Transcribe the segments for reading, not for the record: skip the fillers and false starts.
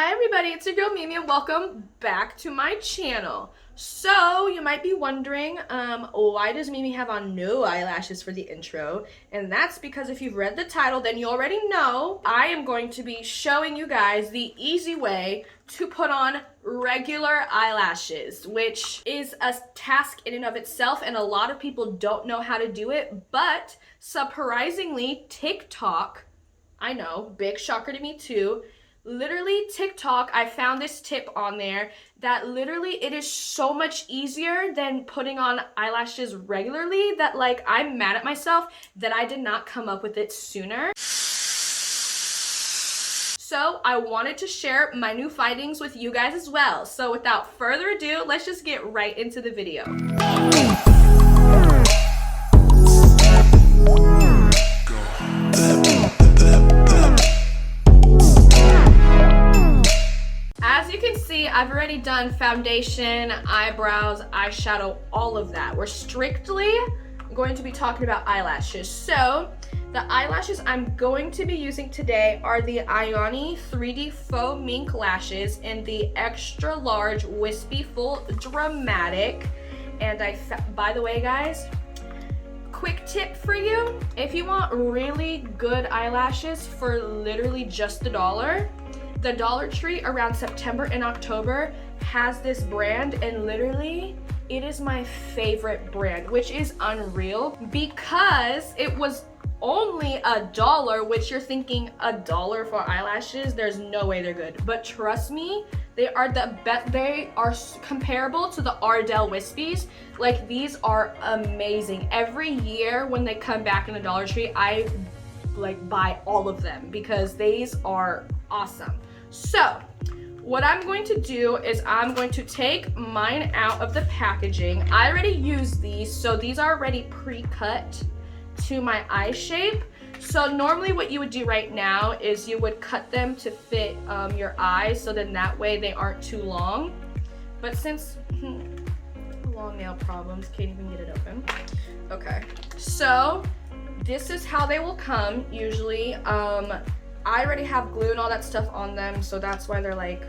Hi everybody, it's your girl Mimi and welcome back to my channel. So you might be wondering, why does Mimi have on no eyelashes for the intro? And that's because if you've read the title, then you already know I am going to be showing you guys the easy way to put on regular eyelashes, which is a task in and of itself, and a lot of people don't know how to do it, but surprisingly, TikTok, I know, big shocker to me too, literally TikTok, I found this tip on there that literally it is so much easier than putting on eyelashes regularly that like I'm mad at myself that I did not come up with it sooner. So I wanted to share my new findings with you guys as well. So without further ado, let's just get right into the video. As you can see, I've already done foundation, eyebrows, eyeshadow, all of that. We're strictly going to be talking about eyelashes. So the eyelashes I'm going to be using today are the Ioni 3D Faux Mink Lashes in the extra large wispy full dramatic. And by the way guys, quick tip for you, if you want really good eyelashes for literally just $1, the Dollar Tree around September and October has this brand, and literally it is my favorite brand, which is unreal because it was only $1, which you're thinking $1 for eyelashes, there's no way they're good. But trust me, they are the best. They are comparable to the Ardell Wispies. Like, these are amazing. Every year when they come back in the Dollar Tree, I like buy all of them because these are awesome. So what I'm going to do is I'm going to take mine out of the packaging. I already used these, so these are already pre-cut to my eye shape. So normally what you would do right now is you would cut them to fit your eyes, so then that way they aren't too long. But since long nail problems, can't even get it open. Okay, so this is how they will come usually. I already have glue and all that stuff on them, so that's why they're like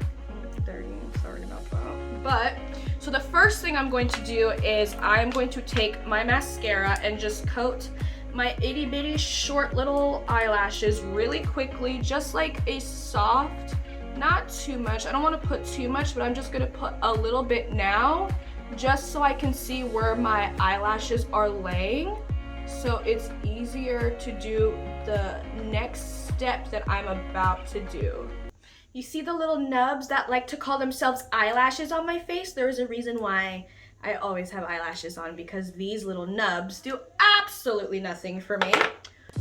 dirty. Sorry about that. But so the first thing I'm going to do is I'm going to take my mascara and just coat my itty bitty short little eyelashes really quickly, just like a soft, not too much. I don't want to put too much, but I'm just going to put a little bit now just so I can see where my eyelashes are laying, so it's easier to do the next step that I'm about to do. You see the little nubs that like to call themselves eyelashes on my face? There is a reason why I always have eyelashes on, because these little nubs do absolutely nothing for me.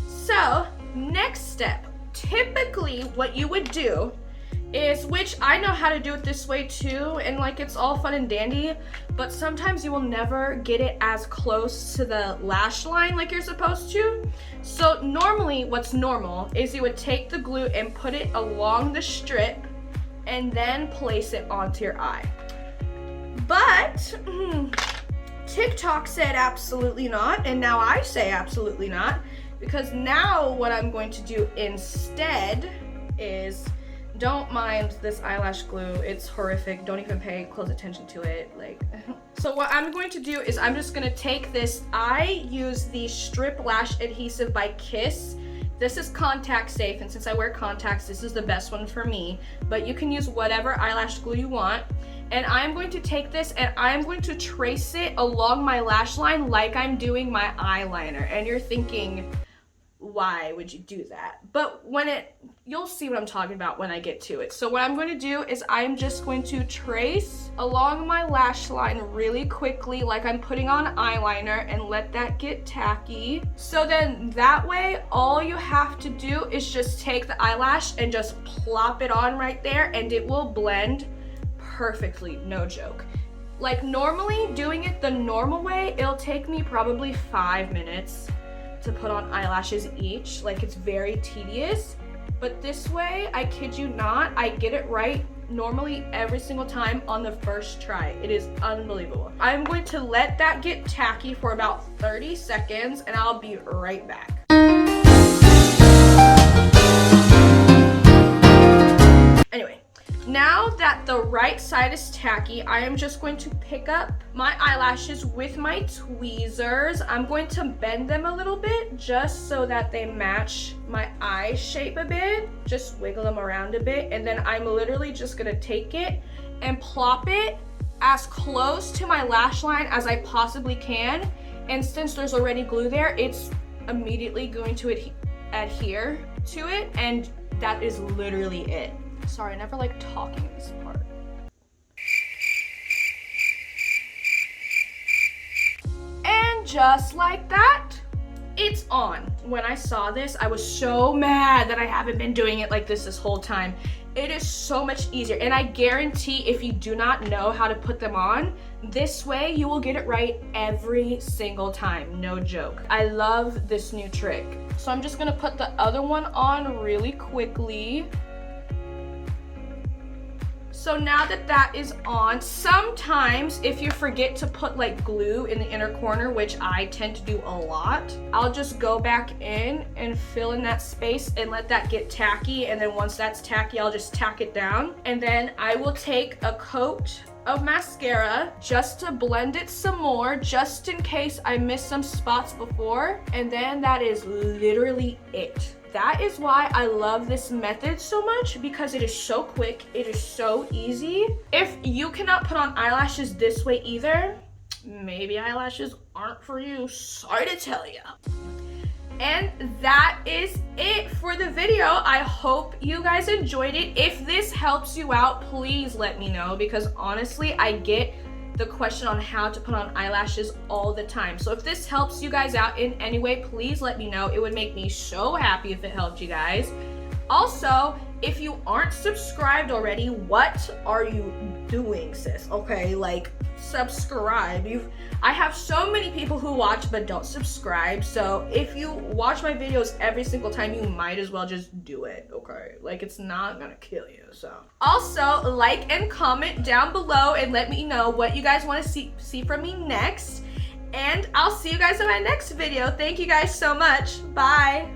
So next step, typically what you would do is, which I know how to do it this way too, and like it's all fun and dandy, but sometimes you will never get it as close to the lash line like you're supposed to. So normally what's normal is you would take the glue and put it along the strip and then place it onto your eye. But TikTok said absolutely not, and now I say absolutely not, because now what I'm going to do instead is, don't mind this eyelash glue, it's horrific, don't even pay close attention to it, like. So what I'm going to do is I'm just gonna take this, I use the Strip Lash Adhesive by Kiss. This is contact safe, and since I wear contacts, this is the best one for me, but you can use whatever eyelash glue you want. And I'm going to take this and I'm going to trace it along my lash line like I'm doing my eyeliner. And you're thinking, why would you do that? But you'll see what I'm talking about when I get to it. So what I'm going to do is I'm just going to trace along my lash line really quickly like I'm putting on eyeliner, and let that get tacky. So then that way all you have to do is just take the eyelash and just plop it on right there, and it will blend perfectly, no joke. Like normally doing it the normal way, it'll take me probably 5 minutes to put on eyelashes each. Like, it's very tedious, but this way, I kid you not, I get it right normally every single time on the first try. It is unbelievable. I'm going to let that get tacky for about 30 seconds and I'll be right back. Anyway, Now that the right side is tacky, I am just going to pick up my eyelashes with my tweezers. I'm going to bend them a little bit just so that they match my eye shape a bit. Just wiggle them around a bit, and then I'm literally just gonna take it and plop it as close to my lash line as I possibly can. And since there's already glue there, it's immediately going to adhere to it, and that is literally it. Sorry, I never like talking this part. And just like that, it's on. When I saw this, I was so mad that I haven't been doing it like this whole time. It is so much easier, and I guarantee if you do not know how to put them on, this way you will get it right every single time, no joke. I love this new trick. So I'm just gonna put the other one on really quickly. So now that that is on, sometimes if you forget to put like glue in the inner corner, which I tend to do a lot, I'll just go back in and fill in that space and let that get tacky. And then once that's tacky, I'll just tack it down. And then I will take a coat of mascara just to blend it some more, just in case I missed some spots before. And then that is literally it. That is why I love this method so much, because it is so quick, it is so easy. If you cannot put on eyelashes this way either, maybe eyelashes aren't for you, sorry to tell you. And that is it for the video. I hope you guys enjoyed it. If this helps you out, please let me know, because honestly, I get the question on how to put on eyelashes all the time. So if this helps you guys out in any way, please let me know. It would make me so happy if it helped you guys. Also, if you aren't subscribed already, what are you doing, sis? Okay, like, subscribe. I have so many people who watch but don't subscribe, so if you watch my videos every single time, you might as well just do it, okay? Like, it's not gonna kill you, so. Also, like and comment down below and let me know what you guys want to see from me next, and I'll see you guys in my next video. Thank you guys so much. Bye.